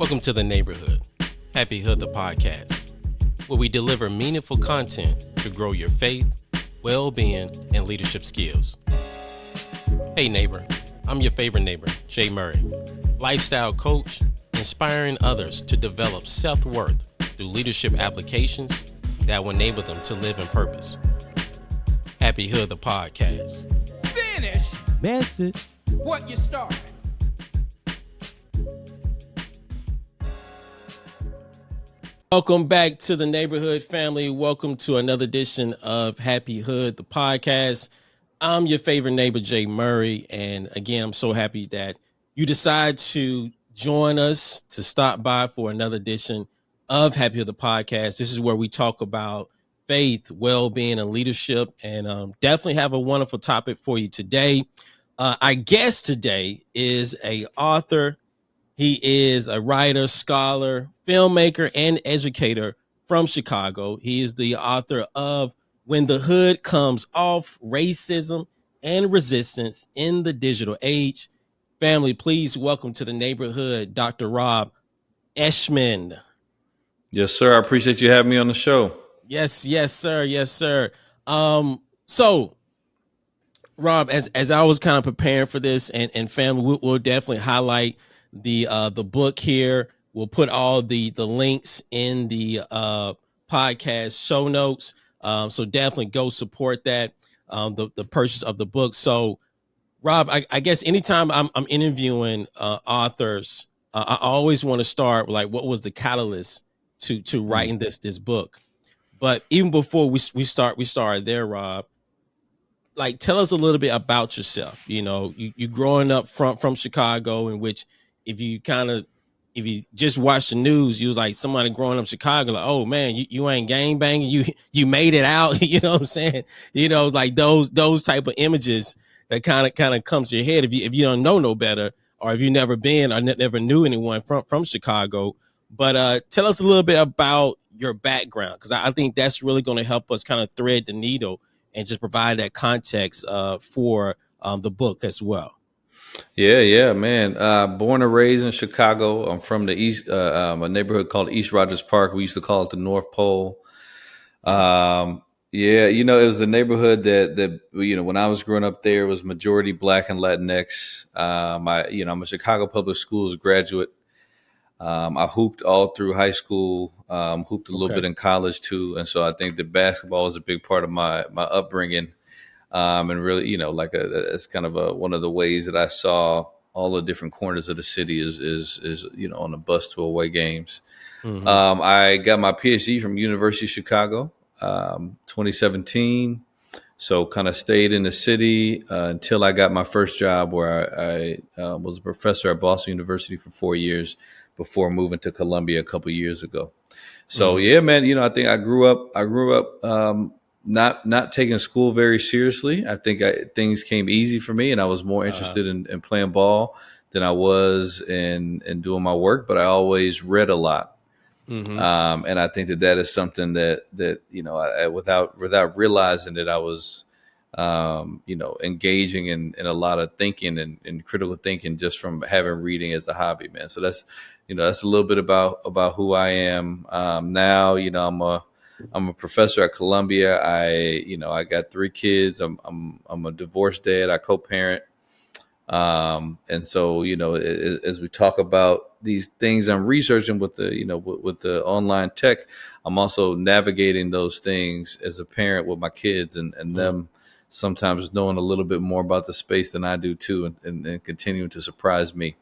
Welcome to the neighborhood, Hapi Hood the podcast, where we deliver meaningful content to grow your faith, well-being, and leadership skills. Hey neighbor, I'm your favorite neighbor, Jay Murray, lifestyle coach, inspiring others to develop self-worth through leadership applications that will enable them to live in purpose. Hapi Hood the podcast. Finish Message. what you started. Welcome back to the neighborhood family. Welcome to another edition of Hapi Hood, the podcast. I'm your favorite neighbor, Jay Murray. And again, I'm so happy that you decide to join us to stop by for another edition of Hapi Hood, the podcast. This is where we talk about faith, well-being, and leadership. And definitely have a wonderful topic for you today. Our guest today is an author. He is a writer, scholar, filmmaker, and educator from Chicago. He is the author of When the Hood Comes Off, Racism and Resistance in the Digital Age. Family, please welcome to the neighborhood, Dr. Rob Eschman. Yes, sir. I appreciate you having me on the show. Yes, sir. Yes, sir. So, Rob, as I was kind of preparing for this, and family, we'll definitely highlight the book here. We'll put all the links in the podcast show notes. So definitely go support that, the purchase of the book. So Rob, I guess anytime I'm interviewing authors, I always want to start with, like, what was the catalyst to writing this book? But even before we started there, Rob, like, tell us a little bit about yourself. You know, you growing up from Chicago, in which if you just watch the news, you was like somebody growing up in Chicago, like, oh man, you ain't gang banging, you made it out. You know what I'm saying? You know, like those type of images that kind of comes to your head if you don't know no better, or if you never been or never knew anyone from Chicago. But tell us a little bit about your background, because I think that's really going to help us kind of thread the needle and just provide that context for the book as well. Yeah, man. Born and raised in Chicago. I'm from the East, a neighborhood called East Rogers Park. We used to call it the North Pole. It was a neighborhood that when I was growing up there, it was majority Black and Latinx. I'm a Chicago Public Schools graduate. I hooped all through high school, hooped a little bit in college too. And so I think that basketball is a big part of my upbringing. And really, it's kind of one of the ways that I saw all the different corners of the city is on the bus to away games. Mm-hmm. I got my PhD from University of Chicago, 2017. So kind of stayed in the city until I got my first job, where I was a professor at Boston University for 4 years before moving to Columbia a couple of years ago. So yeah, man, I think I grew up. Not taking school very seriously. I think things came easy for me, and I was more interested in playing ball than I was in doing my work. But I always read a lot, and I think that is something that I, without realizing that I was engaging in a lot of thinking and critical thinking just from having reading as a hobby, man. So that's a little bit about who I am now. I'm a professor at Columbia. I got 3 kids. I'm a divorced dad. I co-parent. And so, as we talk about these things I'm researching with the online tech, I'm also navigating those things as a parent with my kids and them sometimes knowing a little bit more about the space than I do too, and continuing to surprise me.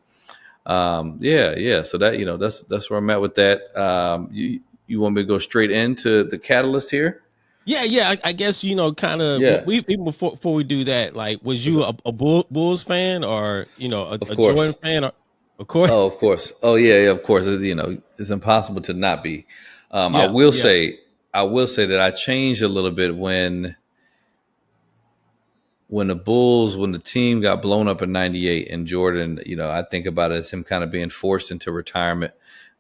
So that, that's where I'm at with that. You want me to go straight into the catalyst here? Yeah. I guess, kind of, even before we do that, like, was you a Bulls fan, or, a Jordan fan? Or, of course. Oh, of course. Oh, yeah, of course. It's impossible to not be. I will say that I changed a little bit when the team got blown up in '98, and Jordan, I think about it as him kind of being forced into retirement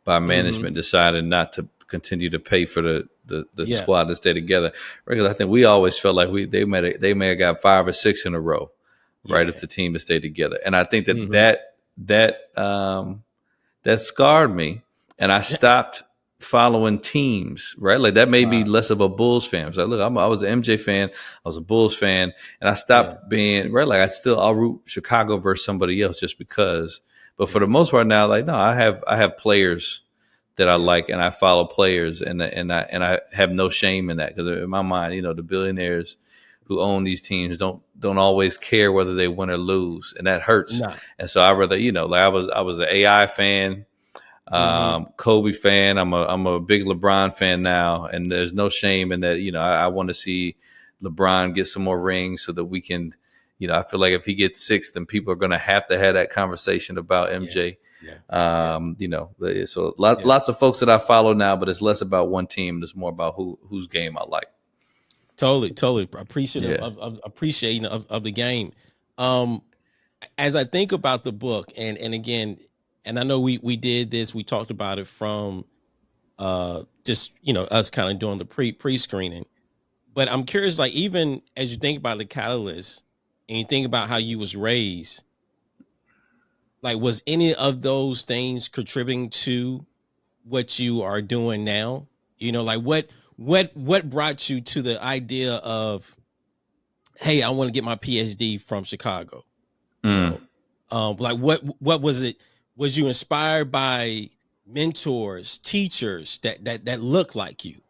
by management, deciding not to continue to pay for the squad to stay together. Because I think we always felt like they may have got 5 or 6 in a row, right? If the team had stayed together. And I think that that scarred me, and I stopped following teams, right? Like that made me Wow. less of a Bulls fan. I was like, look, I was an MJ fan, I was a Bulls fan, and I Yeah. stopped being right. Like I'll root Chicago versus somebody else just because. But for Yeah. the most part now, like no, I have players that I Yeah. like, and I follow players, and I have no shame in that, because in my mind, the billionaires who own these teams don't always care whether they win or lose, and that hurts. Nah. And so I rather, like I was an AI fan, Mm-hmm. Kobe fan. I'm a big LeBron fan now, and there's no shame in that. I want to see LeBron get some more rings so that we can. I feel like if he gets six, then people are going to have that conversation about Yeah. MJ. Yeah. So Yeah. lots of folks that I follow now, but it's less about one team. And it's more about whose game I like. Totally appreciative Yeah. of appreciating of the game. Um, as I think about the book, and again, and I know we did this, we talked about it from just us kind of doing the pre-screening, but I'm curious, like even as you think about the catalyst and you think about how you was raised, like was any of those things contributing to what you are doing now? Like what brought you to the idea of, hey, I want to get my PhD from Chicago? You Mm. know, like what was it? Was you inspired by mentors, teachers that look like you?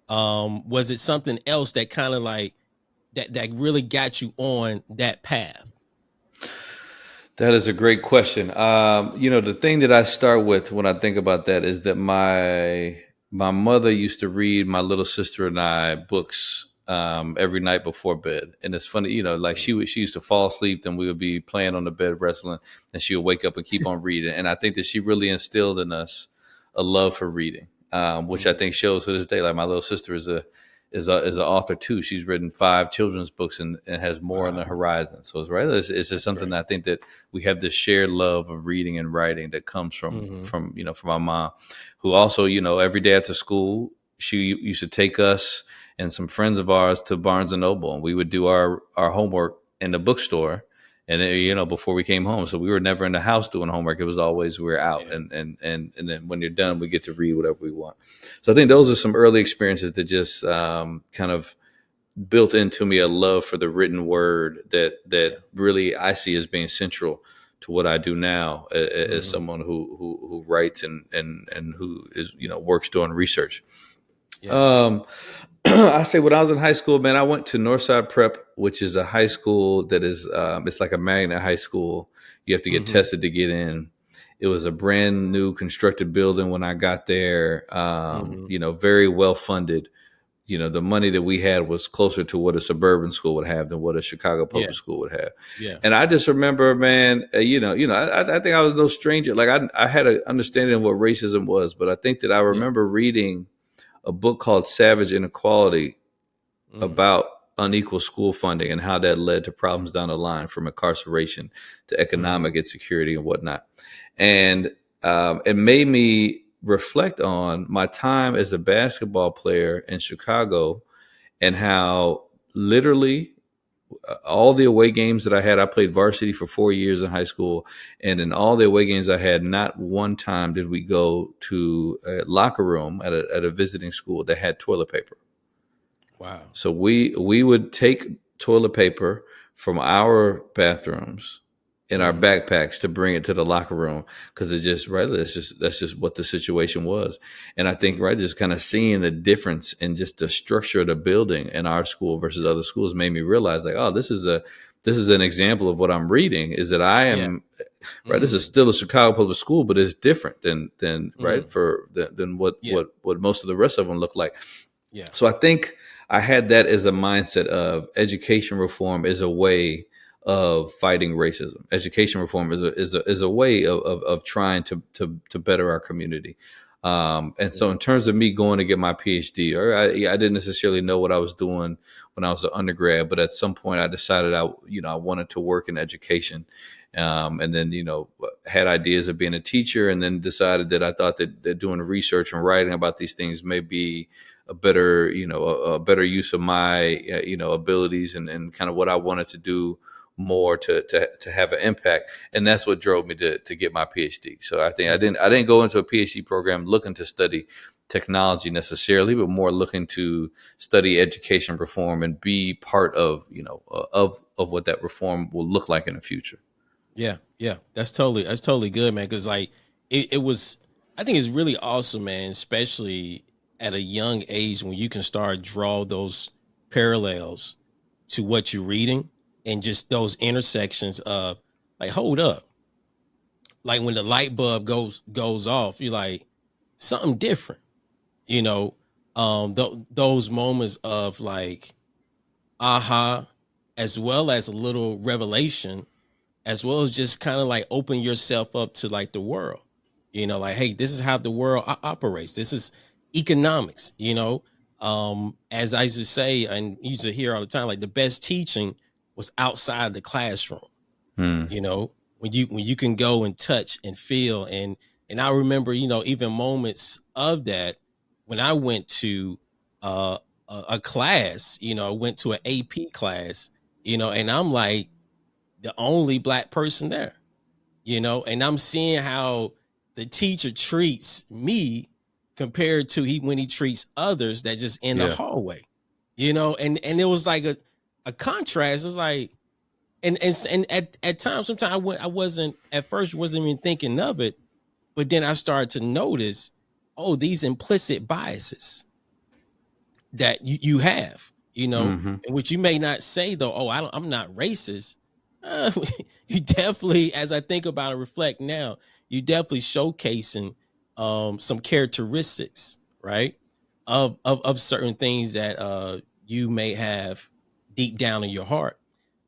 Was it something else that kind of like that really got you on that path? That is a great question. The thing that I start with when I think about that is that my mother used to read my little sister and I books every night before bed, and it's funny, like she used to fall asleep, and we would be playing on the bed wrestling, and she would wake up and keep on reading. And I think that she really instilled in us a love for reading, which I think shows to this day. Like my little sister is an author too. She's written 5 children's books and has more on the horizon. So it's just something that I think that we have this shared love of reading and writing that comes from our mom, who also, every day after school, she used to take us and some friends of ours to Barnes and Noble, and we would do our homework in the bookstore. And before we came home, so we were never in the house doing homework. It was always we were out, Yeah. and then when you're done, we get to read whatever we want. So I think those are some early experiences that just kind of built into me a love for the written word that really I see as being central to what I do now as someone who writes and who is works doing research. Yeah. I say when I was in high school, man, I went to Northside Prep, which is a high school that is it's like a magnet high school. You have to get tested to get in. It was a brand new constructed building when I got there. Very well funded. The money that we had was closer to what a suburban school would have than what a Chicago public Yeah. school would have. Yeah. And I just remember, man, I think I was no stranger. Like I had an understanding of what racism was, but I think that I remember reading a book called Savage Inequality about unequal school funding and how that led to problems down the line, from incarceration to economic insecurity and whatnot. And it made me reflect on my time as a basketball player in Chicago, and how literally all the away games that I played varsity for 4 years in high school. And in all the away games I had, not one time did we go to a locker room at a visiting school that had toilet paper. Wow. So we would take toilet paper from our bathrooms in our backpacks to bring it to the locker room, because that's just what the situation was. And I think just kind of seeing the difference in just the structure of the building in our school versus other schools made me realize, like, oh, this is an example of what I'm reading, is that I am this is still a Chicago public school, but it's different than what most of the rest of them look like. Yeah. So I think I had that as a mindset of education reform is a way of fighting racism. Education reform is a way of trying to better our community. And so in terms of me going to get my PhD, I didn't necessarily know what I was doing when I was an undergrad, but at some point I decided I wanted to work in education. And then, had ideas of being a teacher, and then decided that I thought that doing research and writing about these things may be a better use of my, abilities and kind of what I wanted to do more to have an impact. And that's what drove me to get my PhD. So I think I didn't go into a PhD program looking to study technology necessarily, but more looking to study education reform and be part of, of what that reform will look like in the future. Yeah, yeah, that's totally good, man. Because like it was, I think it's really awesome, man. Especially at a young age when you can start draw those parallels to what you're reading and just those intersections of like, hold up, like when the light bulb goes off, you're like something different, you know. Those moments of like aha, as well as a little revelation, as well as just kind of like open yourself up to like the world, like, hey, this is how the world operates. This is economics, as I used to say and used to hear all the time, like the best teaching was outside the classroom. Hmm. When you can go and touch and feel, and I remember, even moments of that when I went to a class, I went to an AP class, and I'm like the only black person there, and I'm seeing how the teacher treats me compared to when he treats others that just in the Yeah. hallway, and it was like a contrast. It was like, and at times, sometimes I wasn't at first wasn't even thinking of it, but then I started to notice, oh, these implicit biases that you have, Hmm. and which you may not say though, oh, I'm not racist. Uh, you definitely, as I think about and reflect now, you definitely showcasing some characteristics, right, of certain things that you may have deep down in your heart.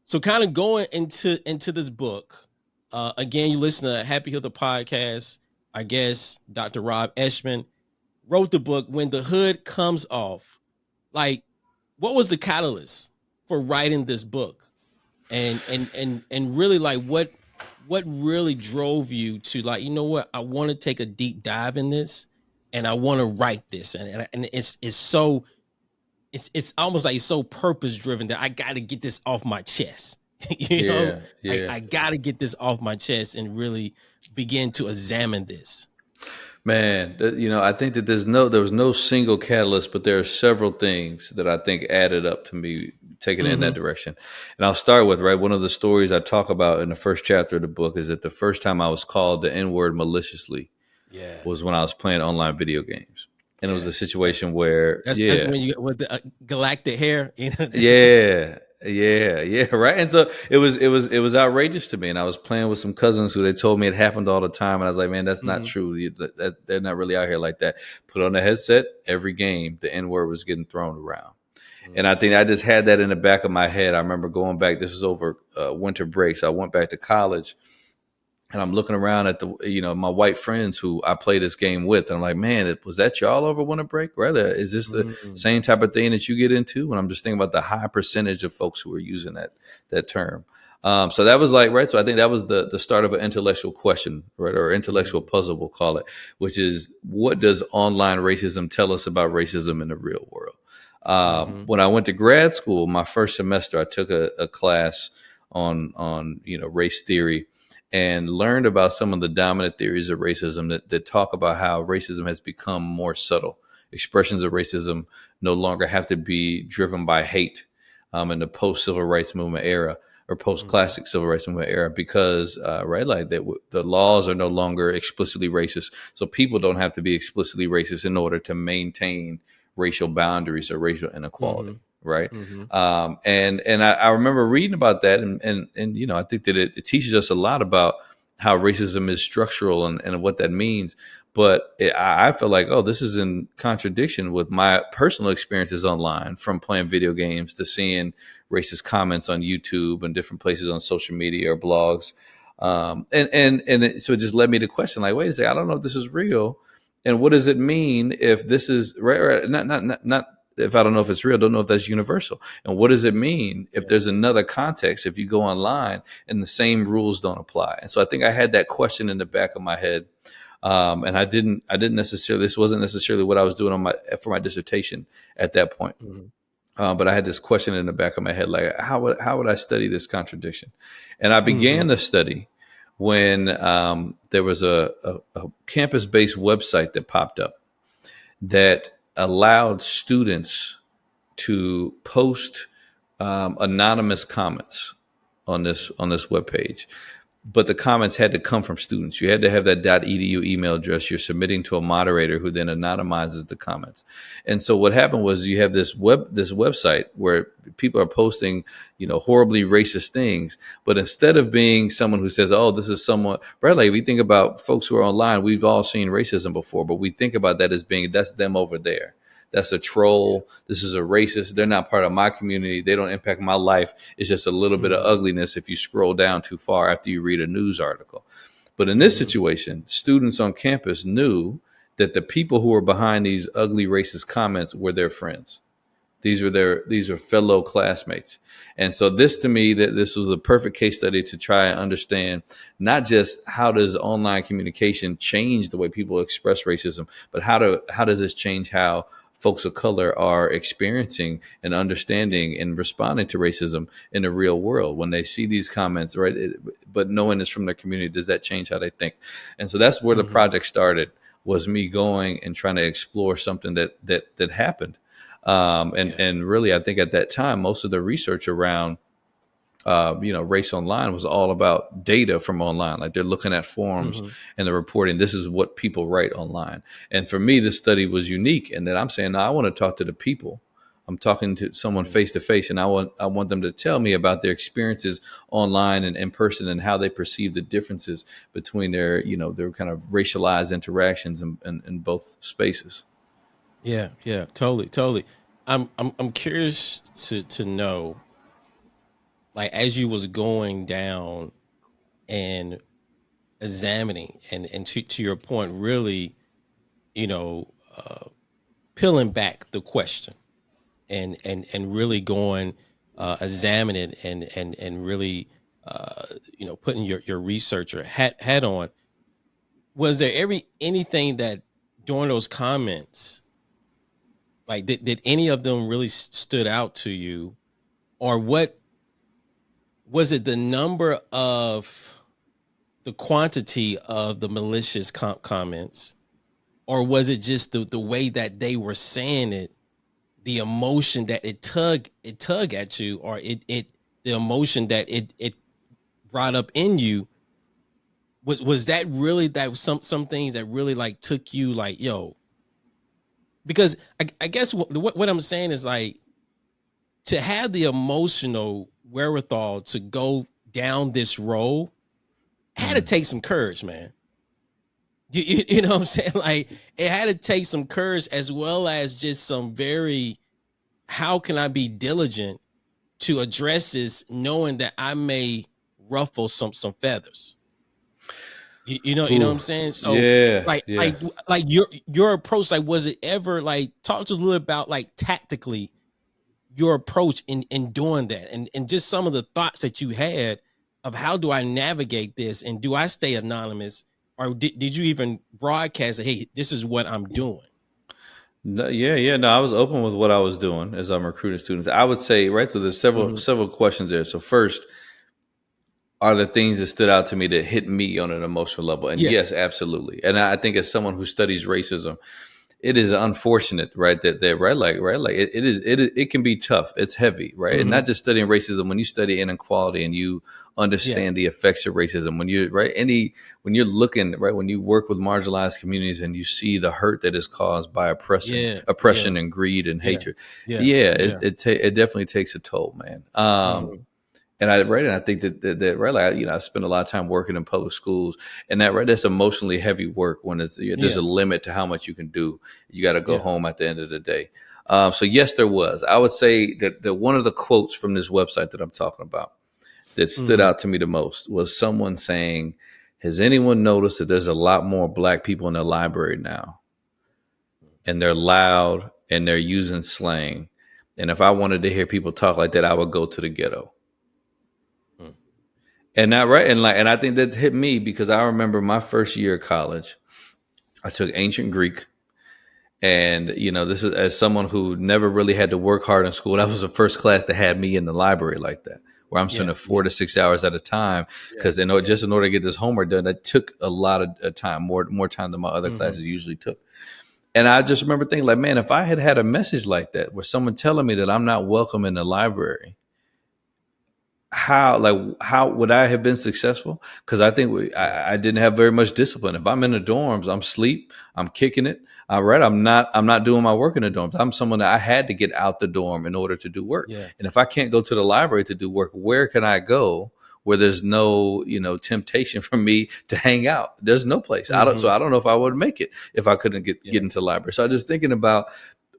So kind of going into this book, again, you listen to Happy Hood the podcast. I guess Dr. Rob Eschman wrote the book When the Hood Comes Off. Like, what was the catalyst for writing this book? And really, like, what really drove you to, like, you know what, I want to take a deep dive in this and I want to write this, and it's almost like it's so purpose driven that I got to get this off my chest. Yeah. Yeah. I got to get this off my chest and really begin to examine this. Man, I think that there was no single catalyst, but there are several things that I think added up to me taking it in that Mm-hmm. direction. And I'll start with, right, one of the stories I talk about in the first chapter of the book is that the first time I was called the N word maliciously Yeah, was when I was playing online video games. And it was yeah. a situation where, That's when you with the galactic hair. yeah, yeah, right. And so it was outrageous to me. And I was playing with some cousins who they told me it happened all the time. And I was like, man, that's not Mm-hmm. true. They're not really out here like that. Put on the headset, every game, the N word was getting thrown around. And I think I just had that in the back of my head. I remember going back. This was over winter break, so I went back to college. And I'm looking around at my white friends who I play this game with. And I'm like, man, was that y'all over winter break? Right? Is this the Mm-hmm. same type of thing that you get into? And I'm just thinking about the high percentage of folks who are using that term. So that was like, right. So I think that was the start of an intellectual question, right? Or intellectual puzzle, we'll call it, which is, what does online racism tell us about racism in the real world? Mm-hmm. When I went to grad school, my first semester, I took a class on race theory, and learned about some of the dominant theories of racism that talk about how racism has become more subtle. Expressions of racism no longer have to be driven by hate in the post-civil rights movement era or post-classic civil rights movement era, because right, like the laws are no longer explicitly racist. So people don't have to be explicitly racist in order to maintain racial boundaries or racial Mm-hmm. inequality. Right. Mm-hmm. And I remember reading about that. And I think that it teaches us a lot about how racism is structural and what that means. But I feel like, oh, this is in contradiction with my personal experiences online, from playing video games to seeing racist comments on YouTube and different places on social media or blogs. So it just led me to question, like, wait a second, I don't know if this is real. And what does it mean if this is right? Not if I don't know if it's real, don't know if that's universal. And what does it mean if there's another context, if you go online and the same rules don't apply? And so I think I had that question in the back of my head. And I didn't necessarily, this wasn't necessarily what I was doing for my dissertation at that point. Mm-hmm. But I had this question in the back of my head, like how would I study this contradiction? And I began Mm-hmm. the study when there was a campus-based website that popped up that allowed students to post anonymous comments on this webpage, but the comments had to come from students. You had to have that .edu email address you're submitting to a moderator who then anonymizes the comments. And so what happened was you have this website where people are posting, horribly racist things, but instead of being someone who says, "Oh, this is someone," right? Like, if we think about folks who are online, we've all seen racism before, but we think about that as being that's them over there. That's a troll. This is a racist. They're not part of my community. They don't impact my life. It's just a little bit of Mm-hmm. ugliness if you scroll down too far after you read a news article. But in this Mm-hmm. situation, students on campus knew that the people who were behind these ugly racist comments were their friends. These are fellow classmates. And so this, to me, that this was a perfect case study to try and understand not just how does online communication change the way people express racism, but how does this change how folks of color are experiencing and understanding and responding to racism in the real world when they see these comments, right? But knowing it's from their community, does that change how they think? And so that's where the Mm-hmm. project started, was me going and trying to explore something that happened. Yeah. And really, I think at that time, most of the research around race online was all about data from online. Like, they're looking at forums Mm-hmm. and they're reporting this is what people write online. And for me, this study was unique. And then I'm saying, no, I want to talk to the people. I'm talking to someone face to face, and I want them to tell me about their experiences online and in person, and how they perceive the differences between their kind of racialized interactions in both spaces. Yeah. Yeah. Totally. Totally. I'm curious to know, like, as you was going down and examining and to your point, really, you know, peeling back the question and really going examining and really putting your researcher hat on. Was there anything that during those comments, like, did any of them really stood out to you, or what was it, the number of the quantity of the malicious comments, or was it just the way that they were saying it, the emotion that it tug at you, or it the emotion that it brought up in you? Was that really, that some things that really like took you, like, yo? Because I guess what I'm saying is, like, to have the emotional wherewithal to go down this road had to Mm. take some courage, man. You know what I'm saying? Like, it had to take some courage, as well as just some very, how can I be diligent to address this, knowing that I may ruffle some feathers. You know what I'm Ooh, saying? So, yeah, like yeah. like like your approach, like, was it ever, like, talk to us a little about, like, tactically, your approach in doing that, and just some of the thoughts that you had of how do I navigate this, and do I stay anonymous, or did you even broadcast that, hey, this is what I'm doing? No, yeah, yeah. No, I was open with what I was doing as I'm recruiting students. I would say, right. So there's several Hmm. several questions there. So first, are the things that stood out to me that hit me on an emotional level? And Yeah. yes, absolutely. And I think as someone who studies racism, it is unfortunate, right? That right, like it can be tough. It's heavy, right? And Hmm. not just studying racism. When you study inequality and you Yeah. understand the effects of racism, when you right when you're looking right, when you work with marginalized communities and you see the hurt that is caused by Yeah. Yeah. oppression and greed and Yeah. hatred, Yeah. yeah, Yeah. it definitely takes a toll, man. Hmm. And I think that right, like, I spend a lot of time working in public schools, and that right, that's emotionally heavy work when there's Yeah. a limit to how much you can do. You got to go Yeah. home at the end of the day. So yes, there was. I would say that one of the quotes from this website that I'm talking about that stood Hmm. out to me the most was someone saying, "Has anyone noticed that there's a lot more black people in the library now, and they're loud and they're using slang? And if I wanted to hear people talk like that, I would go to the ghetto." And that right, and I think that's hit me because I remember my first year of college. I took ancient Greek, And, this is as someone who never really had to work hard in school. That was the first class that had me in the library like that, where I'm Yeah, spending 4 to 6 hours at a time. yeah, Because just in order to get this homework done, that took a lot of time, more time than my other hmm classes usually took. And I just remember thinking like, man, if I had had a message like that, where someone telling me that I'm not welcome in the library, how would I have been successful? Because I think yeah, I didn't have very much discipline. If I'm in the dorms, I'm asleep, I'm kicking it. All right, I'm not doing my work in the dorms. I'm someone that I had to get out the dorm in order to do work. yeah, And if I can't go to the library to do work, where can I go where there's no temptation for me to hang out? There's no place. hmm I don't know if I would make it if I couldn't get yeah, into the library. So I'm just thinking about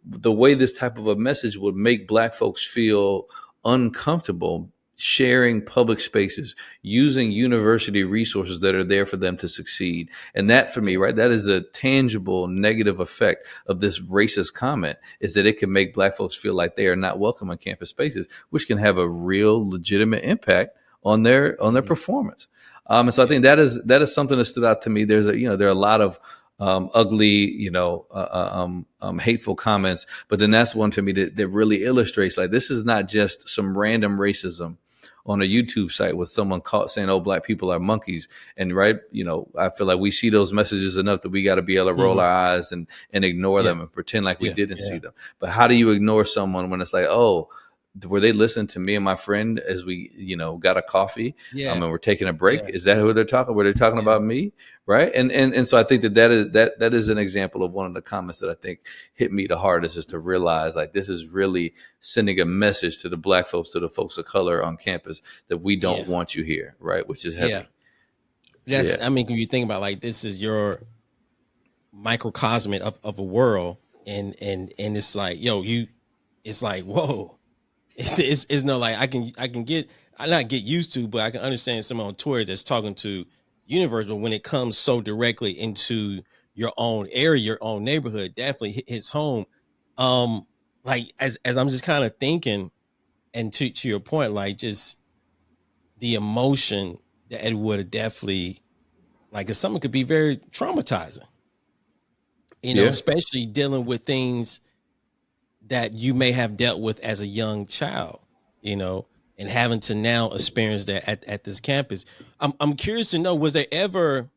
the way this type of a message would make Black folks feel uncomfortable sharing public spaces, using university resources that are there for them to succeed. And that, for me, yeah, right, that is a tangible negative effect of this racist comment, is that it can make Black folks feel like they are not welcome on campus spaces, which can have a real legitimate impact on their hmm performance. And so I yeah, think that is something that stood out to me. There are a lot of ugly, hateful comments, but then that's one to me that really illustrates, like, this is not just some random racism on a YouTube site with someone caught saying, "Oh, Black people are monkeys." And right, I feel like we see those messages enough that we got to be able to roll hmm our eyes and ignore yeah, them and pretend like we yeah, didn't see yeah, them. But how do you ignore someone when it's like, oh, were they listening to me and my friend as we, got a coffee, yeah, and we're taking a break? yeah, Is that who they're talking? Were they talking yeah, about me? Right. And so I think that is an example of one of the comments that I think hit me the hardest, is to realize, like, this is really sending a message to the Black folks, to the folks of color on campus, that we don't yeah, want you here. Right. Which is yeah. heavy. That's, Yeah. I mean, when you think about, like, this is your microcosm of a world, and it's like, yo, it's like, whoa, it's no, like, I not get used to, but I can understand someone on Twitter that's talking to universe, but when it comes so directly into your own area, your own neighborhood, definitely hits home. Like, as I'm just kind of thinking, and to your point, like, just the emotion that it would have definitely, like, if something could be very traumatizing, Yeah. especially dealing with things that you may have dealt with as a young child, you know, and having to now experience that at this campus. I'm curious to know, was there ever,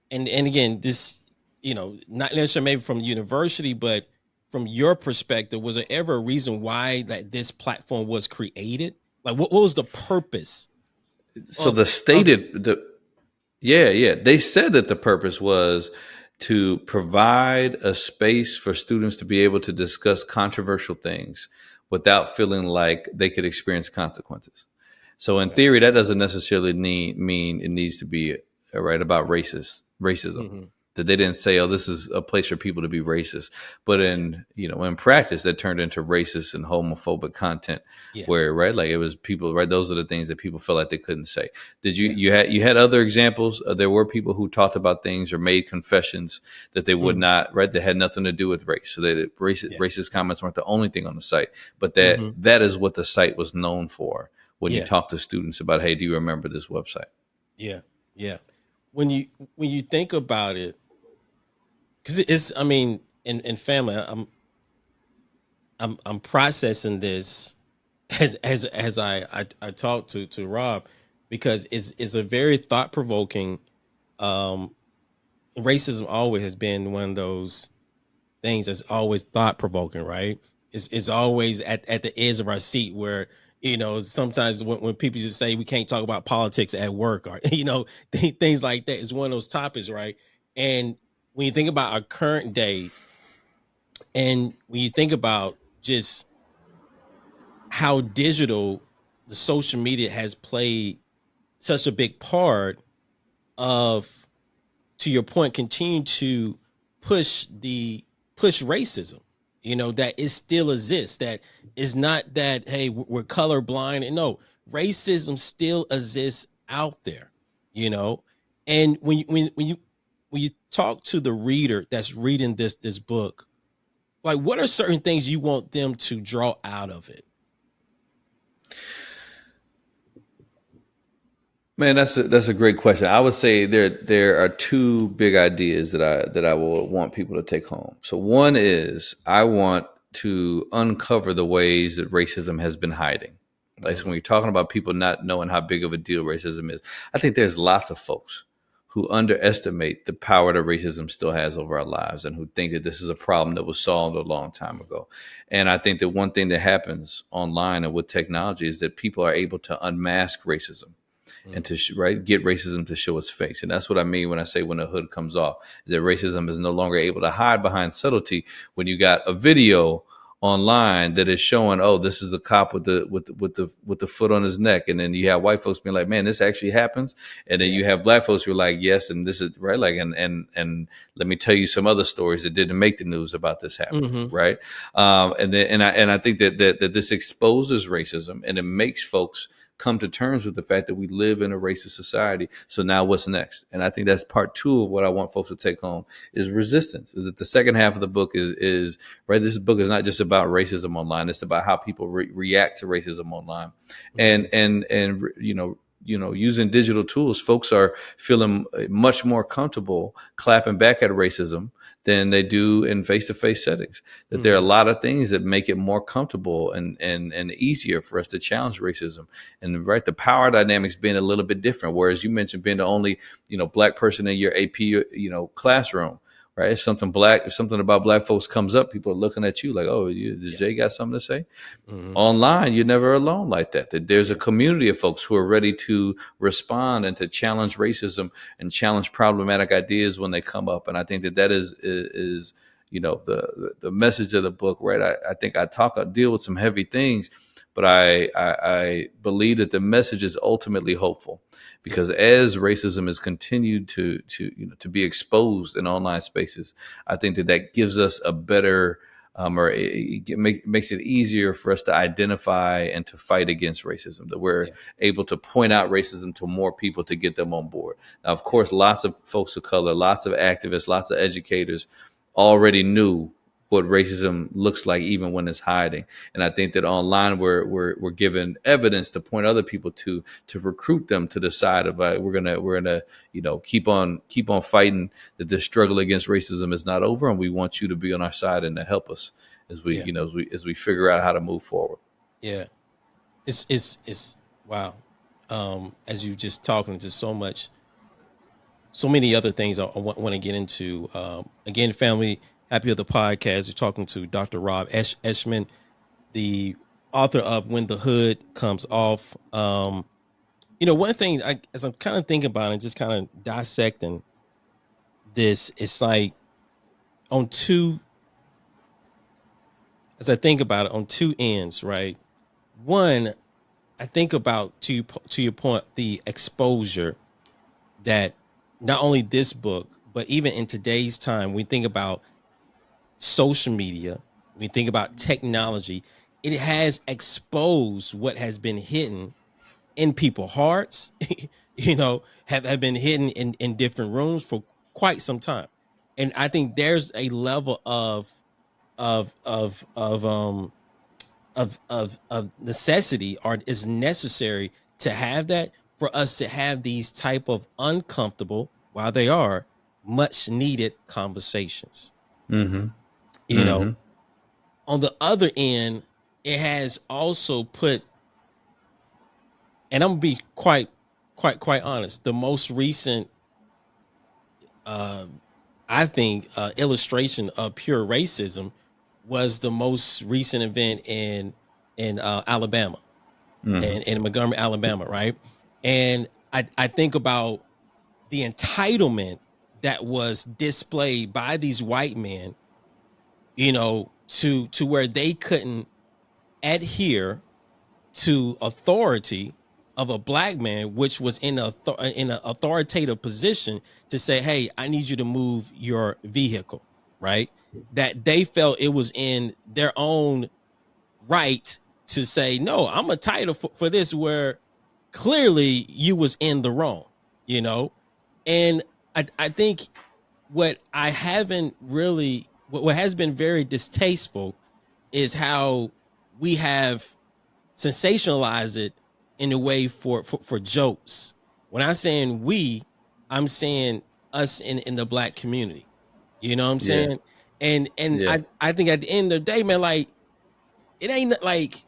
and again, this, not necessarily maybe from university, but from your perspective, was there ever a reason why that this platform was created? Like, what was the purpose So of of yeah, they said that the purpose was to provide a space for students to be able to discuss controversial things without feeling like they could experience consequences. So in okay. theory, that doesn't necessarily mean it needs to be right about racism. Hmm. That they didn't say, "Oh, this is a place for people to be racist," but Yeah, in practice, that turned into racist and homophobic content, yeah, where right, like, it was people, right. Those are the things that people felt like they couldn't say. Did you yeah. you had other examples? There were people who talked about things or made confessions that they would Hmm. not, right, that had nothing to do with race. So that Yeah. racist comments weren't the only thing on the site, but that Hmm. that is what the site was known for. When you Yeah. talk to students about, hey, do you remember this website? Yeah. Yeah. When you think about it, because it's, I mean, in family, I'm processing this as I talk to Rob, because it's a very thought provoking. Um, Racism always has been one of those things that's always thought provoking, right? It's always at the edge of our seat, where, sometimes when people just say we can't talk about politics at work, or things like that, is one of those topics, right? And when you think about our current day, and when you think about just how digital the social media has played such a big part of, to your point, continue to push racism, that it still exists, that is not that, hey, we're colorblind, and no, racism still exists out there, you know and when you talk to the reader that's reading this book, like, what are certain things you want them to draw out of it? Man, that's a great question. I would say there are two big ideas that I will want people to take home. So one is I want to uncover the ways that racism has been hiding. Like, so when you're talking about people not knowing how big of a deal racism is, I think there's lots of folks who underestimate the power that racism still has over our lives and who think that this is a problem that was solved a long time ago. And I think that one thing that happens online and with technology is that people are able to unmask racism and to get racism to show its face. And that's what I mean when I say when the hood comes off, is that racism is no longer able to hide behind subtlety when you got a video online that is showing, oh, this is the cop with the foot on his neck, and then you have white folks being like, man, this actually happens, and then you have black folks who are like, yes, and this is right, like, and let me tell you some other stories that didn't make the news about this happening, right? And I think that this exposes racism and it makes folks come to terms with the fact that we live in a racist society. So now what's next? And I think that's part two of what I want folks to take home is resistance. Is that the second half of the book is right. This book is not just about racism online. It's about how people react to racism online. And using digital tools, folks are feeling much more comfortable clapping back at racism than they do in face-to-face settings. That there are a lot of things that make it more comfortable and easier for us to challenge racism. And right, the power dynamics being a little bit different. Whereas you mentioned being the only, black person in your AP, classroom, right? If something about black folks comes up, people are looking at you like, oh, does Jay got something to say? Online, you're never alone like that. That there's a community of folks who are ready to respond and to challenge racism and challenge problematic ideas when they come up. And I think that is the message of the book, right? I think I deal with some heavy things, but I believe that the message is ultimately hopeful, because as racism is continued to be exposed in online spaces, I think that gives us a better makes it easier for us to identify and to fight against racism, that we're able to point out racism to more people to get them on board. Now, of course, lots of folks of color, lots of activists, lots of educators already knew what racism looks like, even when it's hiding. And I think that online we're given evidence to point other people to recruit them to the side of we're gonna keep on fighting, that this struggle against racism is not over, and we want you to be on our side and to help us as we as we figure out how to move forward. Yeah, it's wow. As you just talking to so many other things I want to get into. Again, family, Happy Hood the podcast. We're talking to Dr. Rob Eschman, the author of When the Hood Comes Off. One thing as I'm kind of thinking about it and just kind of dissecting this, it's like as I think about it, on two ends, right? One, I think about to your point, the exposure that not only this book, but even in today's time, we think about social media, we think about technology, it has exposed what has been hidden in people's hearts, have been hidden in different rooms for quite some time. And I think there's a level of necessity, or is necessary to have that, for us to have these type of uncomfortable, while they are much needed conversations. On the other end, it has also put, and I'm gonna be quite honest, the most recent I think illustration of pure racism was the most recent event in Alabama, and in Montgomery, Alabama, right? And I think about the entitlement that was displayed by these white men, to where they couldn't adhere to authority of a black man, which was in an authoritative position, to say, hey, I need you to move your vehicle, right? That they felt it was in their own right to say, no, I'm entitled for this, where clearly you was in the wrong, and I think what I haven't really, what has been very distasteful, is how we have sensationalized it in a way for jokes, When I'm saying we, I'm saying us in the Black community. You know what I'm Yeah. saying? And Yeah. I think at the end of the day, man, like it ain't like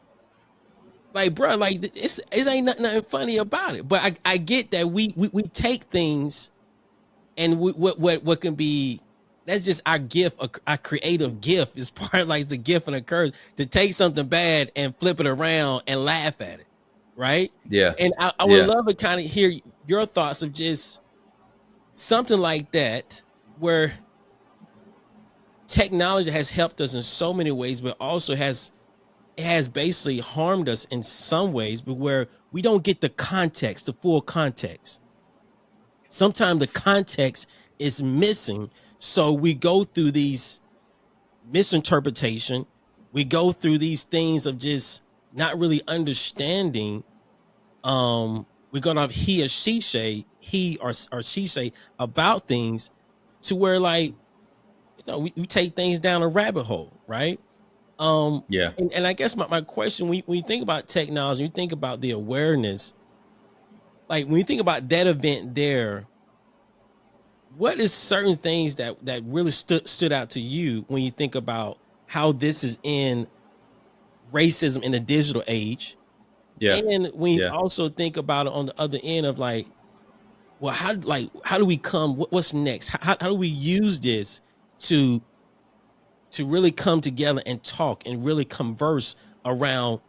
bro, like it ain't nothing funny about it. But I get that we take things and what can be, that's just our gift, our creative gift is part of like the gift and the curse to take something bad and flip it around and laugh at it, right? Yeah. And I would Yeah. love to kind of hear your thoughts of just something like that where technology has helped us in so many ways, but also it has basically harmed us in some ways, but where we don't get the context, the full context. Sometimes the context is missing. So we go through these misinterpretation. We go through these things of just not really understanding. We're gonna have he or she say about things to where like, we take things down a rabbit hole, right? Um, Yeah. and I guess my question, when you think about technology, you think about the awareness, like when you think about that event there, what is certain things that really stood out to you when you think about how this is in racism in the digital age? Yeah. And when you Yeah. also think about it on the other end of like, well, how do we come, what's next? How do we use this to really come together and talk and really converse around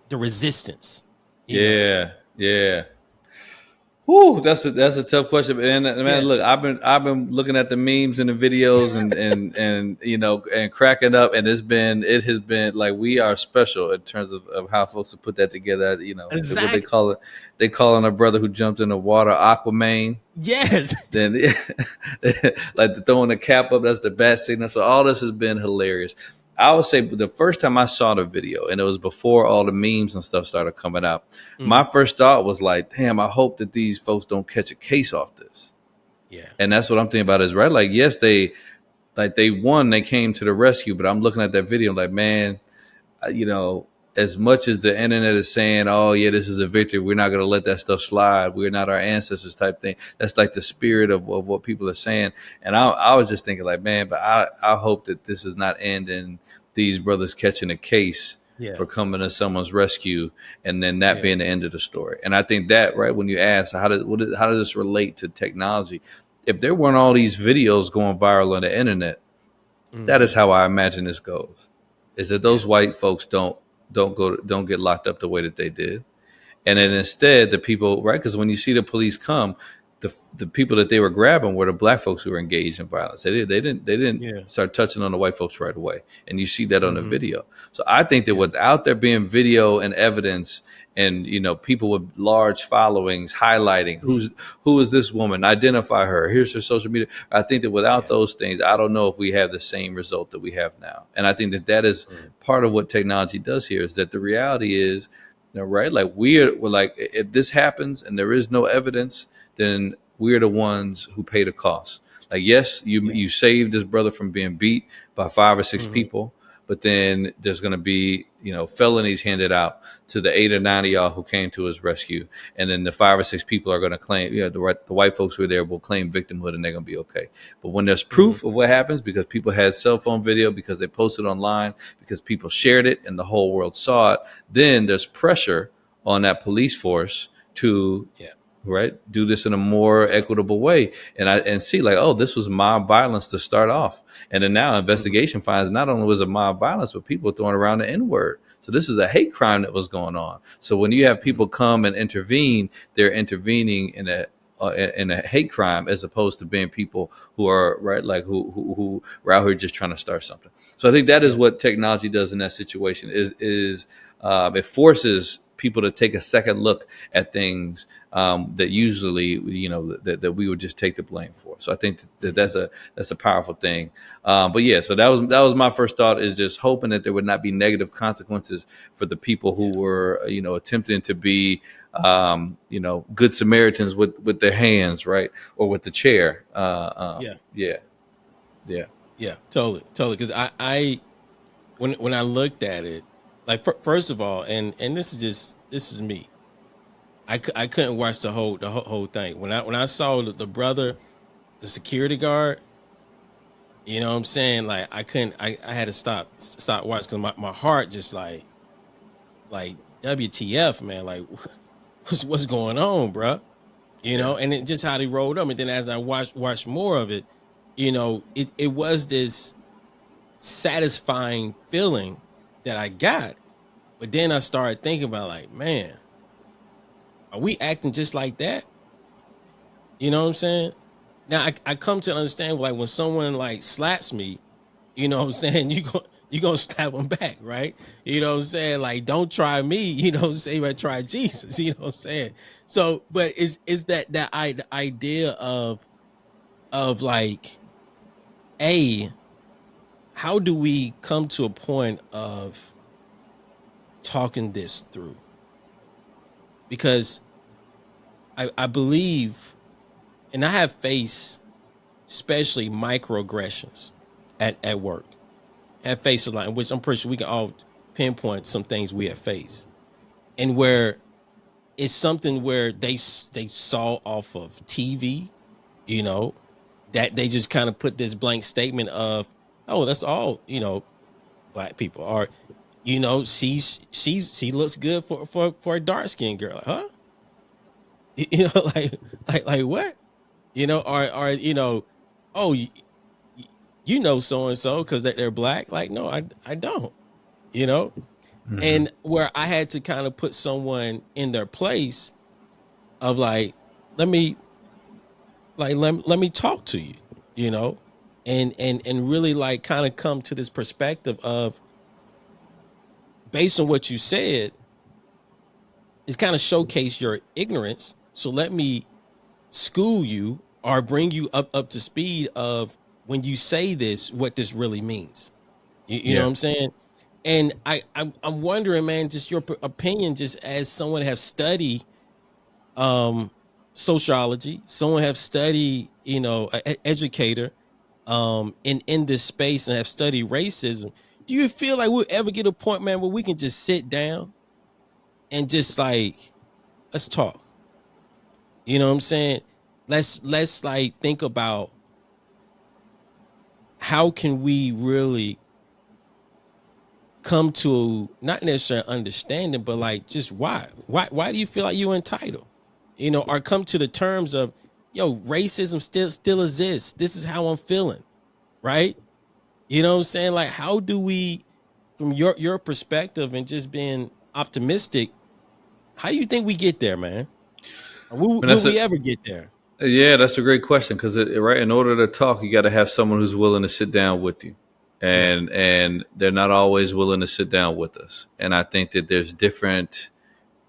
the resistance, you know? Yeah. Yeah. Whew, that's a tough question, man. Yeah, Look, I've been looking at the memes and the videos and and cracking up, and it has been like we are special in terms of how folks have put that together. What they exactly. call it, they calling a brother who jumped in the water Aquaman. Yes. Then like throwing the cap up, that's the bat signal. So all this has been hilarious. I would say the first time I saw the video, and it was before all the memes and stuff started coming out, my Mhm. first thought was like, damn, I hope that these folks don't catch a case off this. Yeah. And that's what I'm thinking about is right. Like, yes, they won, they came to the rescue, but I'm looking at that video like, man, you know, as much as the internet is saying, "Oh yeah, this is a victory," we're not going to let that stuff slide. We're not our ancestors, type thing. That's like the spirit of what people are saying. And I was just thinking, like, man, but I hope that this is not ending these brothers catching a case Yeah. for coming to someone's rescue, and then that Yeah. being the end of the story. And I think that right when you ask how does this relate to technology? If there weren't all these videos going viral on the internet, that is Mhm. how I imagine this goes. Is that Yeah. those white folks don't get locked up the way that they did, and then instead the people, right? Because when you see the police come, the people that they were grabbing were the black folks who were engaged in violence. They didn't Yeah. start touching on the white folks right away, and you see that on the Mhm. video. So I think that Yeah. without there being video and evidence, and people with large followings highlighting Mhm. who is this woman, identify her, here's her social media. I think that without Yeah. those things, I don't know if we have the same result that we have now. And I think that is Mhm. part of what technology does here, is that the reality is, right, like we're like, if this happens and there is no evidence, then we're the ones who pay the cost. Like, yes, you Yeah. you saved this brother from being beat by 5 or 6 Mhm. people, but then there's going to be felonies handed out to the 8 or 9 of y'all who came to his rescue, and then the 5 or 6 people are going to claim, the white folks who are there will claim victimhood, and they're going to be okay. But when there's Mhm. proof of what happens, because people had cell phone video, because they posted online, because people shared it and the whole world saw it, then there's pressure on that police force to, Yeah. right, do this in a more Sure. equitable way, and see, like, oh, this was mob violence to start off, and then now Mhm. investigation finds not only was it mob violence, but people throwing around the n-word. So this is a hate crime that was going on. So when you have Mhm. people come and intervene, they're intervening in a hate crime, as opposed to being people who are, right, like who are out here just trying to start something. So I think that is Yeah. what technology does in that situation, is it forces people to take a second look at things, that usually, that we would just take the blame for. So I think that Mhm. that's a powerful thing. But yeah, so that was my first thought, is just hoping that there would not be negative consequences for the people who Yeah. were, attempting to be, good Samaritans with their hands, right, or with the chair. Yeah. Yeah, yeah, Yeah. Totally. Totally. Because I when I looked at it, like first of all, and this is me. I couldn't watch the whole thing. When I saw the brother, the security guard, you know what I'm saying? Like I couldn't. I had to stop watching because my heart just like WTF, man. Like what's going on, bro? You Yeah. know, and it just how they rolled up. And then as I watched more of it, you know, it was this satisfying feeling that I got. But then I started thinking about like, man, are we acting just like that? You know what I'm saying? Now I come to understand like when someone like slaps me, you know what I'm saying, you gonna slap them back, right? You know what I'm saying? Like, don't try me, you know what I'm saying, but try Jesus, you know what I'm saying? So, but is the idea of like, a how do we come to a point of talking this through? Because I believe, and I have faced especially microaggressions at work. Have faced a lot, in which I'm pretty sure we can all pinpoint some things we have faced, and where it's something where they saw off of TV, you know, that they just kind of put this blank statement of, oh, that's all, you know, black people are, you know, she looks good for a dark skinned girl, like, huh? You know, like what? You know, or you know, oh, you know so and so because they're black. Like, no, I don't. You know, Mhm. and where I had to kind of put someone in their place of like, let me let me talk to you, you know, and really like kind of come to this perspective of, based on what you said, is kind of showcase your ignorance. So let me school you or bring you up to speed of, when you say this, what this really means. You know Yeah. what I'm saying? And I'm wondering, man, just your opinion, just as someone have studied um sociology, someone have studied, you know, educator in this space and have studied racism. Do you feel like we'll ever get a point, man, where we can just sit down and just like, let's talk? You know what I'm saying? Let's like think about how can we really come to not necessarily understanding, but like, just why do you feel like you're entitled? You know, or come to the terms of, yo, racism still exists. This is how I'm feeling, right? You know what I'm saying? Like, how do we, from your perspective and just being optimistic, how do you think we get there, man? Or And will we ever get there? yeah, that's a great question because right, in order to talk, you got to have someone who's willing to sit down with you, Yeah. and they're not always willing to sit down with us. And I think that there's different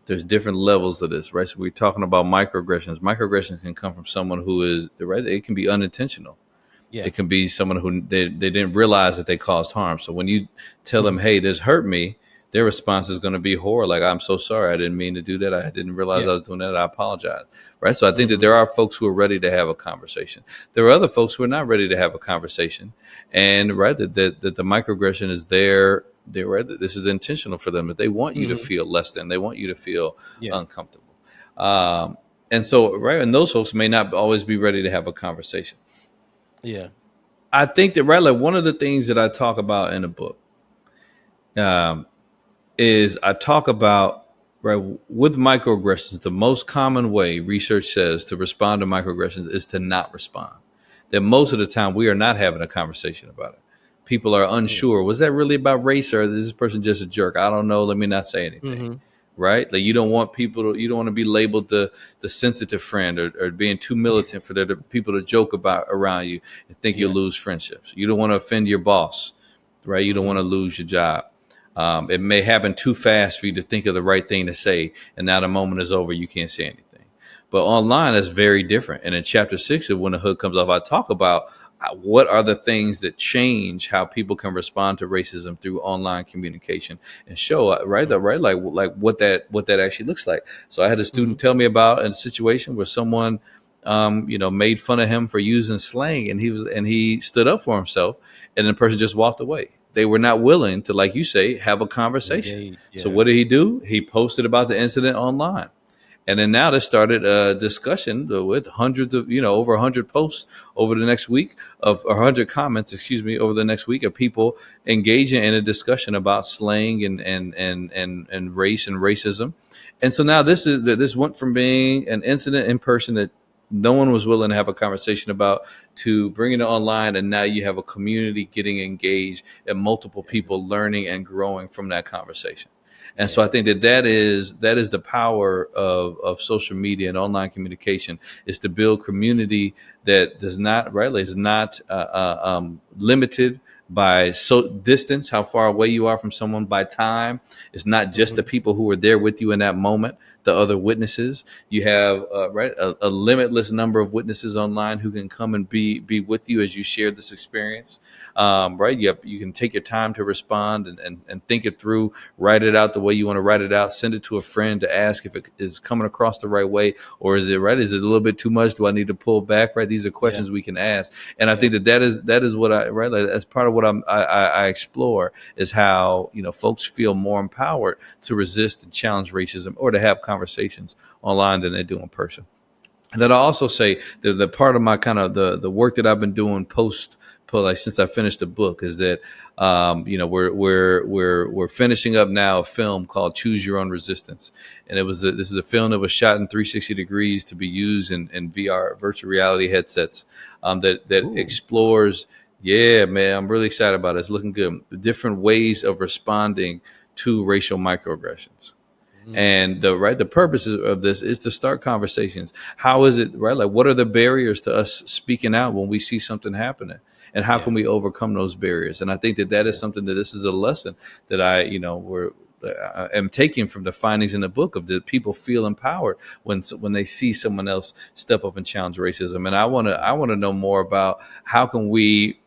levels of this, right? So we're talking about microaggressions. Microaggressions can come from someone who is right. It can be unintentional. Yeah. It can be someone who they didn't realize that they caused harm. So when you tell them, Mhm. "Hey, this hurt me," their response is going to be horror. Like, "I'm so sorry. I didn't mean to do that. I didn't realize Yeah. I was doing that. I apologize." Right. So I think that Mhm. there are folks who are ready to have a conversation. There are other folks who are not ready to have a conversation, and right that the microaggression is there. They're right. That this is intentional for them. That they want you to Mhm. feel less than. They want you to feel Yeah. uncomfortable. And so right, and those folks may not always be ready to have a conversation. Yeah. I think that right, like one of the things that I talk about in the book um, is I talk about right with microaggressions. The most common way research says to respond to microaggressions is to not respond. That most of the time we are not having a conversation about it. People are Yeah. unsure. Was that really about race, or is this person just a jerk? I don't know. Let me not say anything. Mhm. Right? Like you don't want to be labeled the sensitive friend, or being too militant for the people to joke about around you and think you'll Yeah. lose friendships. You don't want to offend your boss, right? You don't want Mhm. to lose your job. It may happen too fast for you to think of the right thing to say, and now the moment is over. You can't say anything. But online, that's very different. And in chapter 6 of When the Hood Comes Off, I talk about what are the things that change how people can respond to racism through online communication, and show right like what that actually looks like. So I had a Mhm. student tell me about a situation where someone made fun of him for using slang, and he stood up for himself, and the person just walked away. They were not willing to, like you say, have a conversation. Engage. So Yeah. what did he do? He posted about the incident online. And then now they started a discussion with hundreds of, over 100 posts over the next week or 100 comments, excuse me, over the next week of people engaging in a discussion about slang and race and racism. And so now this went from being an incident in person that no one was willing to have a conversation about to bringing it online. And now you have a community getting engaged and multiple people learning and growing from that conversation. And so I think that is the power of social media and online communication, is to build community that does not is not limited by distance, how far away you are from someone, by time. It's not just the people who are there with you in that moment, the other witnesses. You have a limitless number of witnesses online who can come and be with you as you share this experience. You can take your time to respond and think it through, write it out the way you want to write it out, send it to a friend to ask if it is coming across the right way, or is it right? Is it a little bit too much? Do I need to pull back? Right? These are questions we can ask. And I think that is what as part of what I explore, is how, folks feel more empowered to resist and challenge racism, or to have conversations online than they do in person. And then I also say that the part of my kind of the work that I've been doing since I finished the book, is that we're finishing up now a film called Choose Your Own Resistance, and this is a film that was shot in 360 degrees to be used in VR, virtual reality headsets, that explores. Yeah, man, I'm really excited about it. It's looking good. The different ways of responding to racial microaggressions. And the purpose of this is to start conversations. How is it, right? Like, what are the barriers to us speaking out when we see something happening? And how can we overcome those barriers? And I think that is something that this is a lesson that I am taking from the findings in the book, of the people feel empowered when they see someone else step up and challenge racism. And I want to know more about how can we,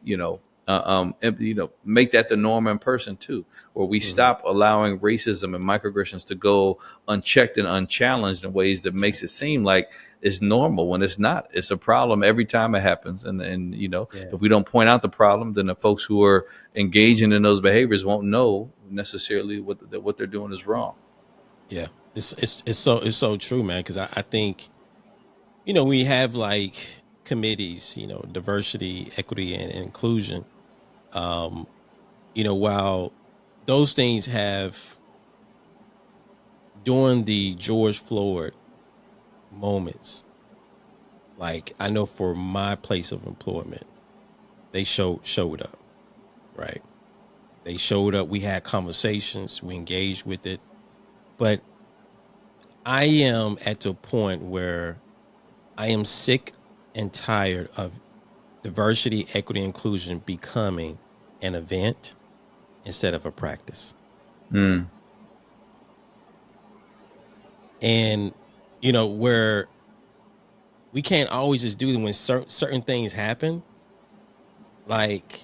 make that the norm in person too, where we stop allowing racism and microaggressions to go unchecked and unchallenged in ways that makes it seem like it's normal, when it's not. It's a problem every time it happens. And if we don't point out the problem, then the folks who are engaging in those behaviors won't know necessarily what they're doing is wrong. Yeah, it's so true, man. Because I think, we have like committees, diversity, equity, and inclusion. While those things have, during the George Floyd moments, like, I know for my place of employment, they showed up, right? They showed up. We had conversations. We engaged with it. But I am at the point where I am sick and tired of diversity, equity, inclusion becoming an event instead of a practice. And where we can't always just do it when certain things happen. Like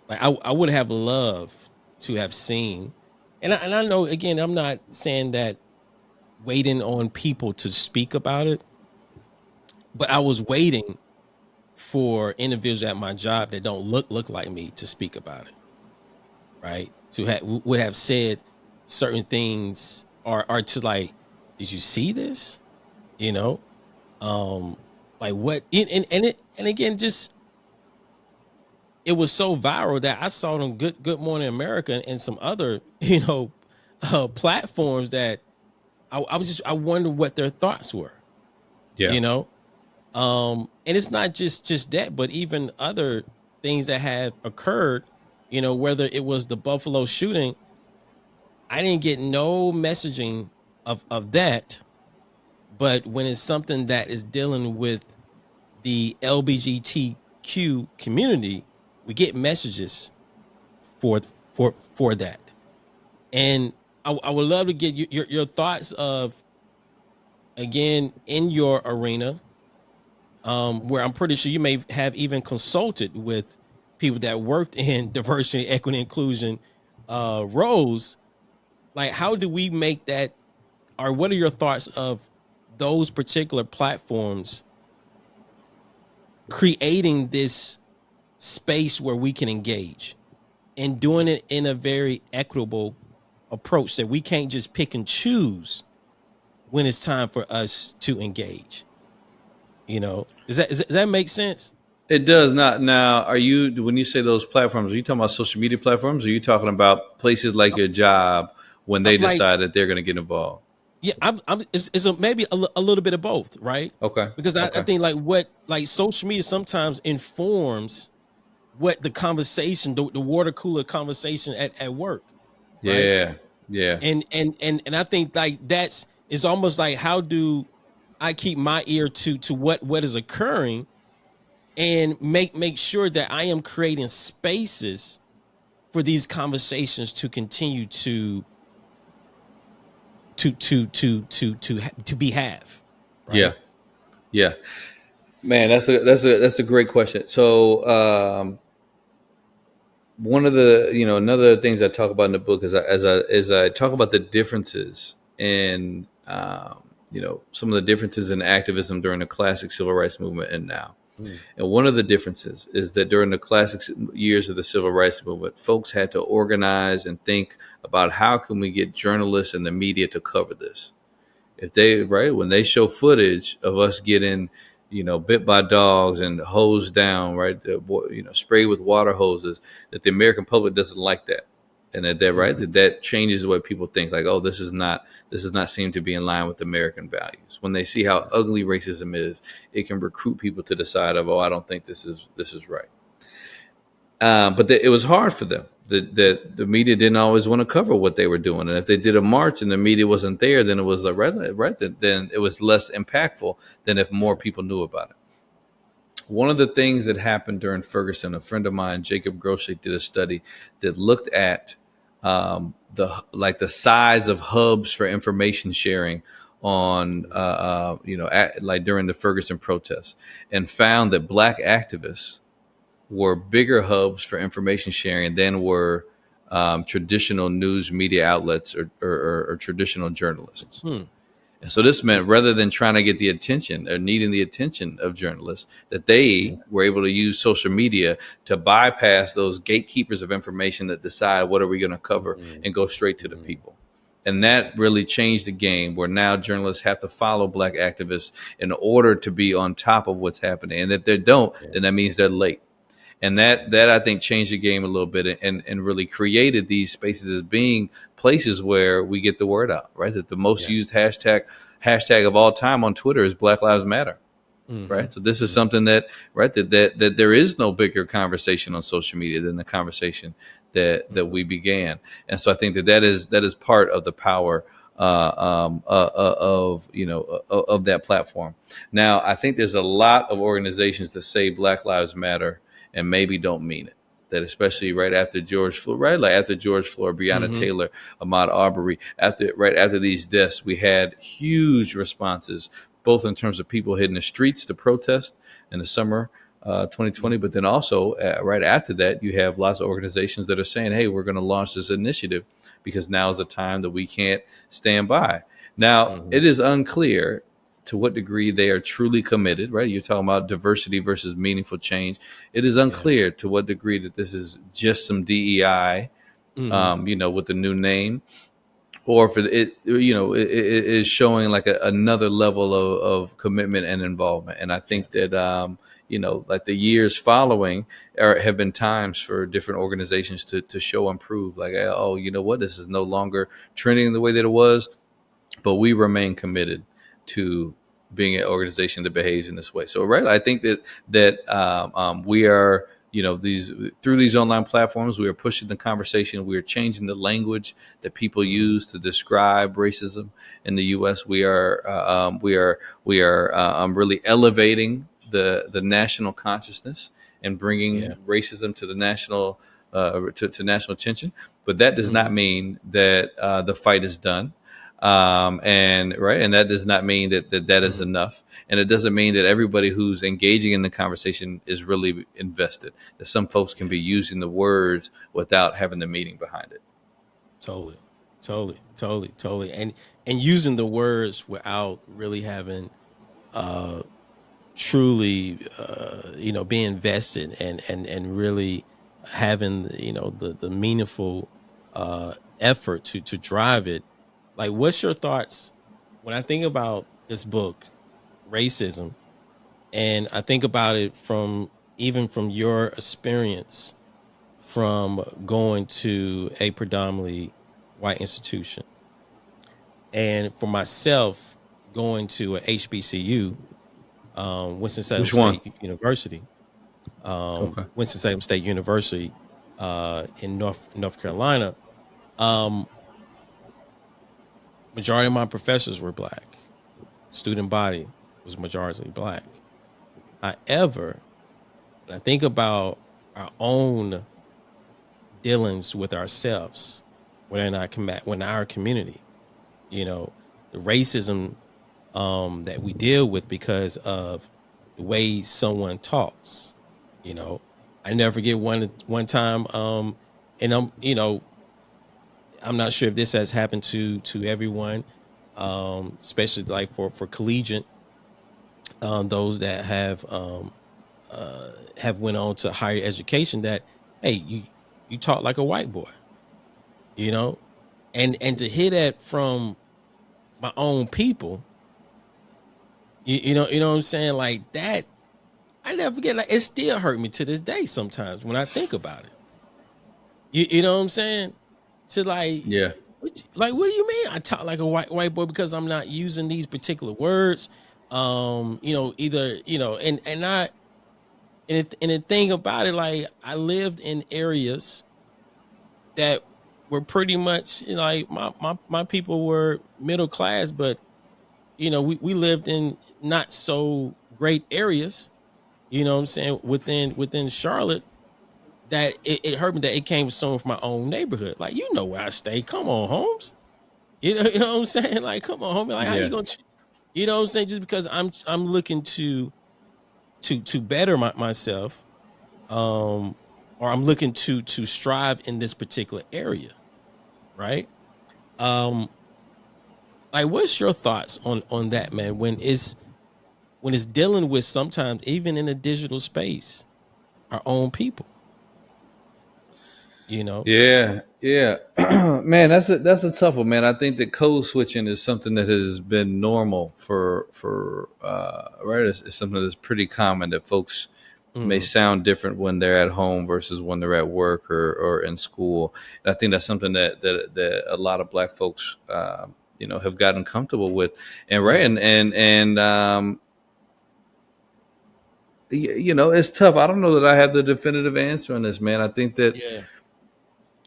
I would have loved to have seen, and I know, again, I'm not saying that waiting on people to speak about it, but I was waiting for individuals at my job that don't look like me to speak about it, right? Would have said certain things, or to like, did you see this? Like what? And again, just, it was so viral that I saw it on Good Morning America and some other platforms that I wonder what their thoughts were. Yeah. And it's not just that, but even other things that had occurred, whether it was the Buffalo shooting, I didn't get no messaging of that. But when it's something that is dealing with the LGBTQ community, we get messages for that. And I would love to get your thoughts of, again, in your arena, where I'm pretty sure you may have even consulted with people that worked in diversity, equity, inclusion roles. Like, how do we make that, or what are your thoughts of those particular platforms creating this space where we can engage and doing it in a very equitable approach, that we can't just pick and choose when it's time for us to engage. Does that make sense? It does not. Now, when you say those platforms, are you talking about social media platforms? Or are you talking about places like your job when they Like, decide that they're going to get involved? yeah, it's maybe a little bit of both, right? Okay. Because I Okay. think like social media sometimes informs what the conversation, the water cooler conversation at work, right? Yeah. Yeah. And I think like it's almost like, how do I keep my ear to what is occurring, and make sure that I am creating spaces for these conversations to continue to be have, Yeah. right? Yeah. Man, that's a great question. So, one of the another things I talk about in the book is I talk about the differences in some of the differences in activism during the classic civil rights movement and now. Mm. And one of the differences is that during the classic years of the civil rights movement, folks had to organize and think about how can we get journalists and the media to cover this. If they when they show footage of us getting bit by dogs and hosed down, sprayed with water hoses, that the American public doesn't like that. And that changes the way people think, like, oh, this is not seem to be in line with American values. When they see how ugly racism is, it can recruit people to the side of, oh, I don't think this is right. But it was hard for them. That the media didn't always want to cover what they were doing, and if they did a march and the media wasn't there, then it was then it was less impactful than if more people knew about it. One of the things that happened during Ferguson, a friend of mine, Jacob Grosche, did a study that looked at the size of hubs for information sharing on during the Ferguson protests, and found that Black activists were bigger hubs for information sharing than were traditional news media outlets or traditional journalists. Hmm. And so this meant, rather than trying to get the attention or needing the attention of journalists, that they were able to use social media to bypass those gatekeepers of information that decide what are we going to cover and go straight to the people. And that really changed the game, where now journalists have to follow Black activists in order to be on top of what's happening. And if they don't, then that means they're late. And that I think changed the game a little bit, and really created these spaces as being places where we get the word out, right? That the most used hashtag of all time on Twitter is Black Lives Matter, right? So this is something that that there is no bigger conversation on social media than the conversation that we began. And so I think that is part of the power of that platform. Now, I think there's a lot of organizations that say Black Lives Matter and maybe don't mean it. That especially right after George Floyd, Breonna Taylor, Ahmaud Arbery, right after these deaths, we had huge responses, both in terms of people hitting the streets to protest in the summer 2020, but then also right after that, you have lots of organizations that are saying, hey, we're going to launch this initiative because now is the time that we can't stand by. Now, it is unclear to what degree they are truly committed, right? You're talking about diversity versus meaningful change. It is unclear to what degree that this is just some DEI, with the new name, or if it is showing like another level of commitment and involvement. And I think that, like the years following have been times for different organizations to show and prove, like, oh, you know what, this is no longer trending the way that it was, but we remain committed to being an organization that behaves in this way. So, I think that we are, through these online platforms, we are pushing the conversation. We are changing the language that people use to describe racism in the U.S. We are really elevating the national consciousness and bringing racism to the national to national attention. But that does not mean that the fight is done. And that does not mean that is enough, and it doesn't mean that everybody who's engaging in the conversation is really invested. That some folks can be using the words without having the meaning behind it. Totally, and using the words without really having truly being invested and really having the meaningful effort to drive it. Like, what's your thoughts when I think about this book, racism, and I think about it from even from your experience from going to a predominantly white institution, and for myself going to a HBCU, Winston-Salem Which one? State University, Okay. Winston-Salem State University, in North Carolina. Um, Majority of my professors were black. Student body was majority black. However, when I think about our own dealings with ourselves within our community, the racism that we deal with because of the way someone talks. You know, I never forget one time, and I'm not sure if this has happened to everyone, especially like for collegiate, those that have went on to higher education. That hey, you talk like a white boy, you know, and to hear that from my own people, you know what I'm saying, like that. I never forget. Like it still hurt me to this day sometimes when I think about it. You know what I'm saying? To like, Yeah. what do you mean I talk like a white boy because I'm not using these particular words? Either and I and the thing about it, like I lived in areas that were pretty much like my people were middle class, but we lived in not so great areas. You know what I'm saying, within Charlotte, that it hurt me that it came from someone from my own neighborhood. Like, where I stay. Come on, Holmes. You know what I'm saying? Like, come on, homie. Like, how you Yeah. gonna you know what I'm saying? Just because I'm looking to better myself, or I'm looking to strive in this particular area, right? Um, like what's your thoughts on that, man? When it's dealing with sometimes even in a digital space, our own people, you know? Yeah, yeah, man, that's a tough one, man. I think that code switching is something that has been normal for right. It's something that's pretty common that folks may Hmm. sound different when they're at home versus when they're at work or in school. And I think that's something that a lot of Black folks, have gotten comfortable with, and right, Yeah. it's tough. I don't know that I have the definitive answer on this, man. Yeah.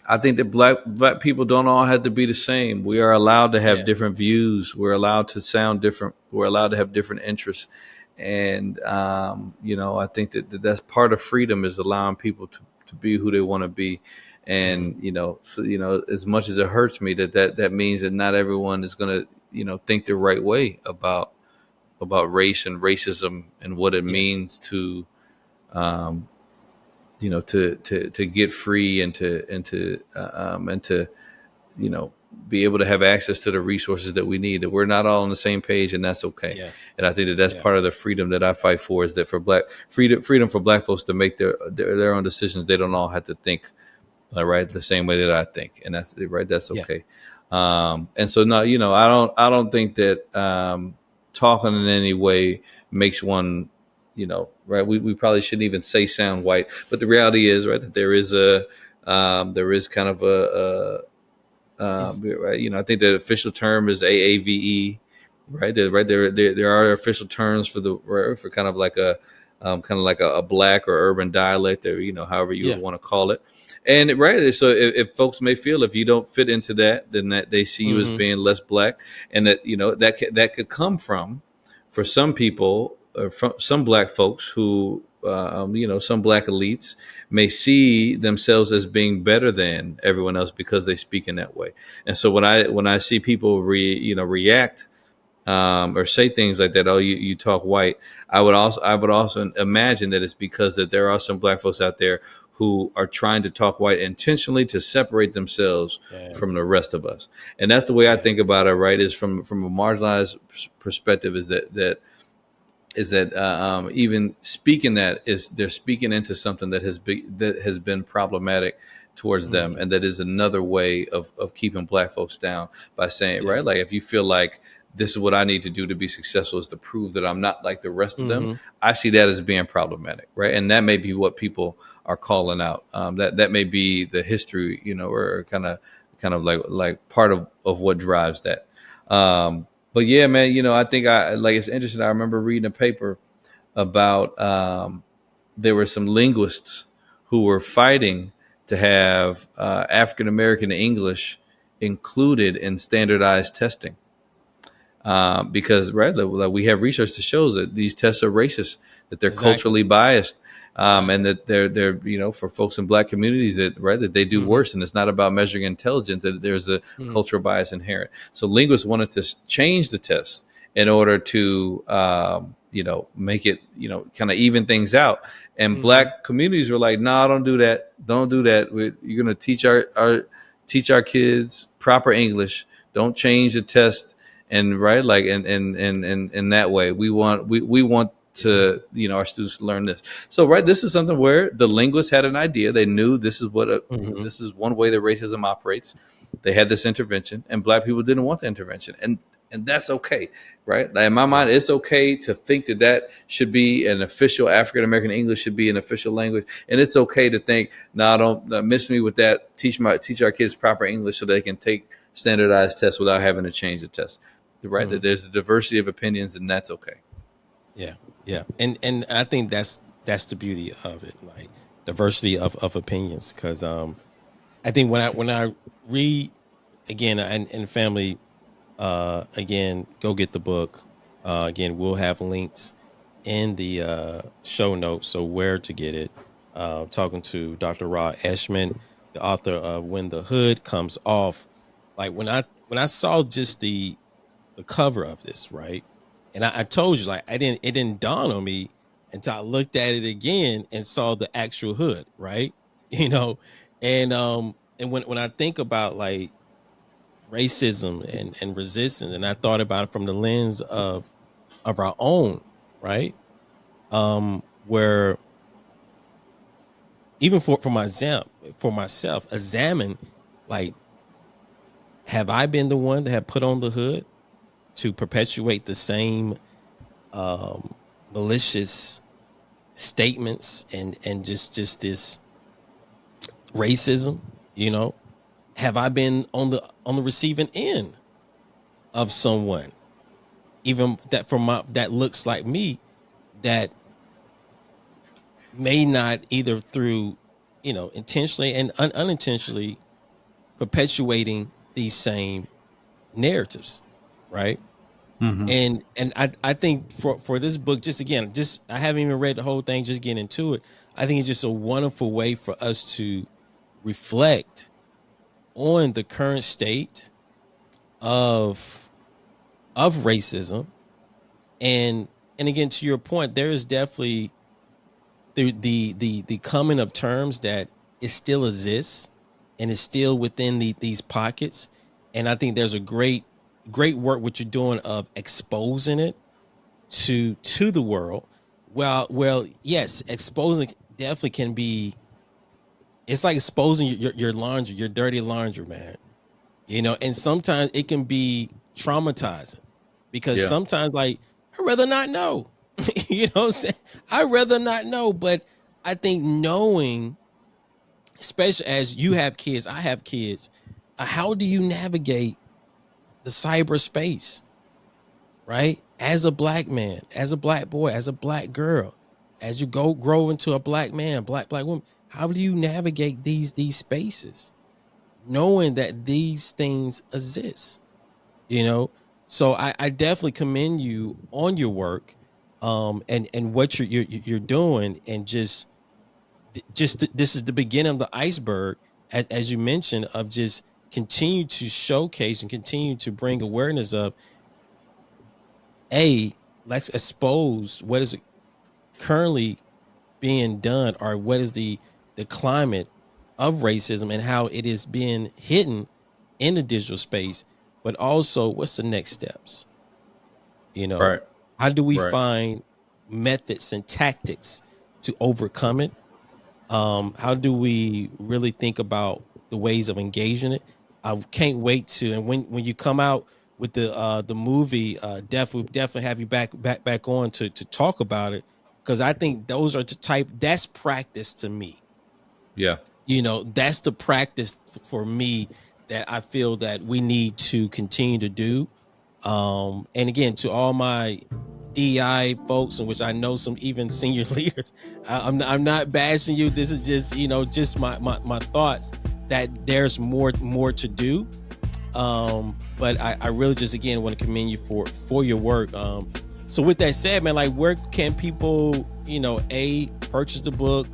I think that black people don't all have to be the same. We are allowed to have Yeah. different views. We're allowed to sound different. We're allowed to have different interests. And I think that's part of freedom, is allowing people to be who they want to be. Hmm. And as much as it hurts me that means that not everyone is going to think the right way about race and racism and what it Yeah. means to um, to get free and to be able to have access to the resources that we need. That we're not all on the same page, and that's okay. Yeah. And I think that's Yeah. part of the freedom that I fight for, is that for freedom for Black folks to make their own decisions. They don't all have to think right the same way that I think, and that's right. That's Yeah. okay. And so no, I don't think that talking in any way makes one, right. We probably shouldn't even say sound white, but the reality is, right, that there is kind of It's right, I think the official term is AAVE, right? There are official terms for kind of like a Black or urban dialect, or however you would yeah. want to call it. And right, so if folks may feel if you don't fit into that, then that they see you as Hmm. being less Black, and that could come from, for some people, from some Black folks who some Black elites may see themselves as being better than everyone else because they speak in that way. And so when I see people react or say things like that, oh, you talk white, I would also imagine that it's because that there are some Black folks out there who are trying to talk white intentionally to separate themselves Yeah. from the rest of us. And that's the way I Yeah. think about it, right? Is from a marginalized perspective, is that even speaking that, is they're speaking into something that has been problematic towards them, Hmm. and that is another way of keeping Black folks down, by saying, Yeah. right, like if you feel like this is what I need to do to be successful, is to prove that I'm not like the rest of them. Mm-hmm. I see that as being problematic, right? And that may be what people are calling out. That may be the history, or kind of like part of what drives that. But yeah, man, I think it's interesting. I remember reading a paper about there were some linguists who were fighting to have African American English included in standardized testing, because like we have research that shows that these tests are racist, that they're Exactly. culturally biased, and that they're for folks in Black communities that they do worse, and it's not about measuring intelligence, that there's a cultural bias inherent. So linguists wanted to change the test in order to make it kind of even things out, and Black communities were like, "Nah, don't do that. You're going to teach our kids proper English. Don't change the test." And in that way, we want to our students to learn this. So this is something where the linguists had an idea. They knew this is this is one way that racism operates. They had this intervention, and Black people didn't want the intervention, and that's okay, right? Like in my mind, it's okay to think that should be an official African American English should be an official language, and it's okay to think, no, don't miss me with that. Teach our kids proper English so they can take standardized tests without having to change the test. Right, that there's a diversity of opinions, and that's okay. Yeah, and I think that's the beauty of it, like diversity of opinions. Because I think when I read again, and family, again, go get the book. Again, we'll have links in the show notes, so where to get it. Talking to Dr. Rod Eschman, the author of When the Hood Comes Off. Like when I saw just the cover of this, right? And I told you, like, it didn't dawn on me until I looked at it again and saw the actual hood, right? And when I think about like racism and resistance, and I thought about it from the lens of our own, right? Where even for myself, examine, like, have I been the one that have put on the hood to perpetuate the same malicious statements and just this racism? Have I been on the receiving end of someone, even that looks like me, that may not, either through intentionally and unintentionally, perpetuating these same narratives, right? And I think for this book, just I haven't even read the whole thing, just getting into it, I think it's just a wonderful way for us to reflect on the current state of racism. And again, to your point, there is definitely the coming of terms that it still exists and is still within these pockets. And I think there's a great work what you're doing of exposing it to the world. Well, yes, exposing definitely can be. It's like exposing your laundry, your dirty laundry, man. And sometimes it can be traumatizing, because sometimes, like, I'd rather not know. What I'm saying? I'd rather not know. But I think knowing, especially as you have kids, I have kids, how do you navigate the cyberspace, right? As a Black man, as a Black boy, as a Black girl, as you grow into a Black man, Black woman, how do you navigate these spaces, knowing that these things exist? So I definitely commend you on your work, and what you're doing, and just this is the beginning of the iceberg, as you mentioned, of just continue to showcase and continue to bring awareness of, let's expose what is currently being done, or what is the climate of racism and how it is being hidden in the digital space, but also what's the next steps? Right. How do we find methods and tactics to overcome it? How do we really think about the ways of engaging it? I can't wait to, and when you come out with the movie, definitely have you back on to talk about it, because I think those are the type, that's practice to me. Yeah. That's the practice for me that I feel that we need to continue to do. And again, to all my DI folks, in which I know some even senior leaders, I'm not bashing you. This is just just my thoughts, that there's more to do. But I really just again want to commend you for your work. So with that said, man, like, where can people purchase the book?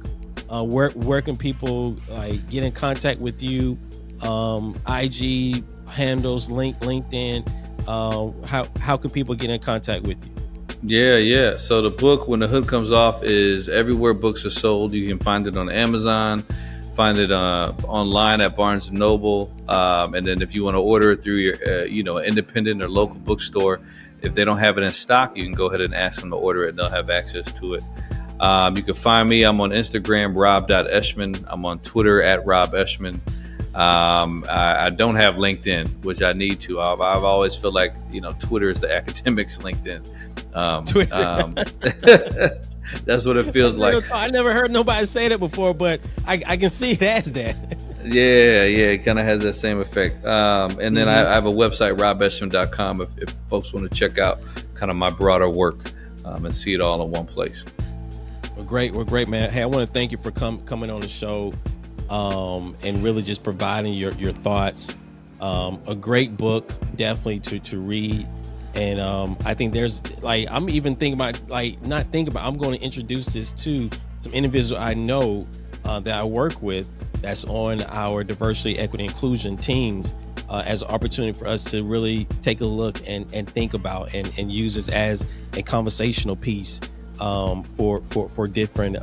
Where can people like get in contact with you? IG handles, LinkedIn. How can people get in contact with you? Yeah. So the book, When the Hood Comes Off, is everywhere books are sold. You can find it on Amazon, find it online at Barnes and Noble, and then if you want to order it through your independent or local bookstore, if they don't have it in stock, you can go ahead and ask them to order it, and they'll have access to it. You can find me. I'm on Instagram, rob.eschman. I'm on Twitter at Rob Eschman. I don't have LinkedIn, which I need to. I've always felt like Twitter is the academics' LinkedIn. That's what it feels like. I never heard nobody say that before, but I can see it as that. Yeah, it kind of has that same effect. And then I have a website, robeschman.com, if folks want to check out kind of my broader work and see it all in one place. We're great, man. Hey, I want to thank you for coming on the show, and really just providing your thoughts. A great book, definitely to read. And I think there's I'm even thinking about I'm going to introduce this to some individuals I know that I work with, that's on our diversity, equity, inclusion teams, as an opportunity for us to really take a look and think about and use this as a conversational piece for different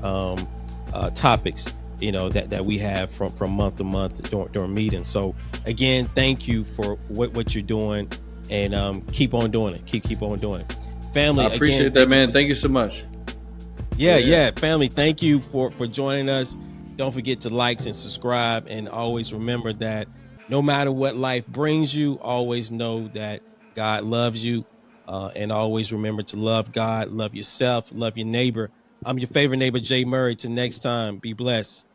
topics that we have from month to month during meetings. So again, thank you for what you're doing, and keep on doing it. Keep on doing it, family. I appreciate that, man. Thank you so much. Yeah, family. Thank you for joining us. Don't forget to like and subscribe, and always remember that no matter what life brings you, always know that God loves you, and always remember to love God, love yourself, love your neighbor. I'm your favorite neighbor, Jay Murray. Till next time, be blessed.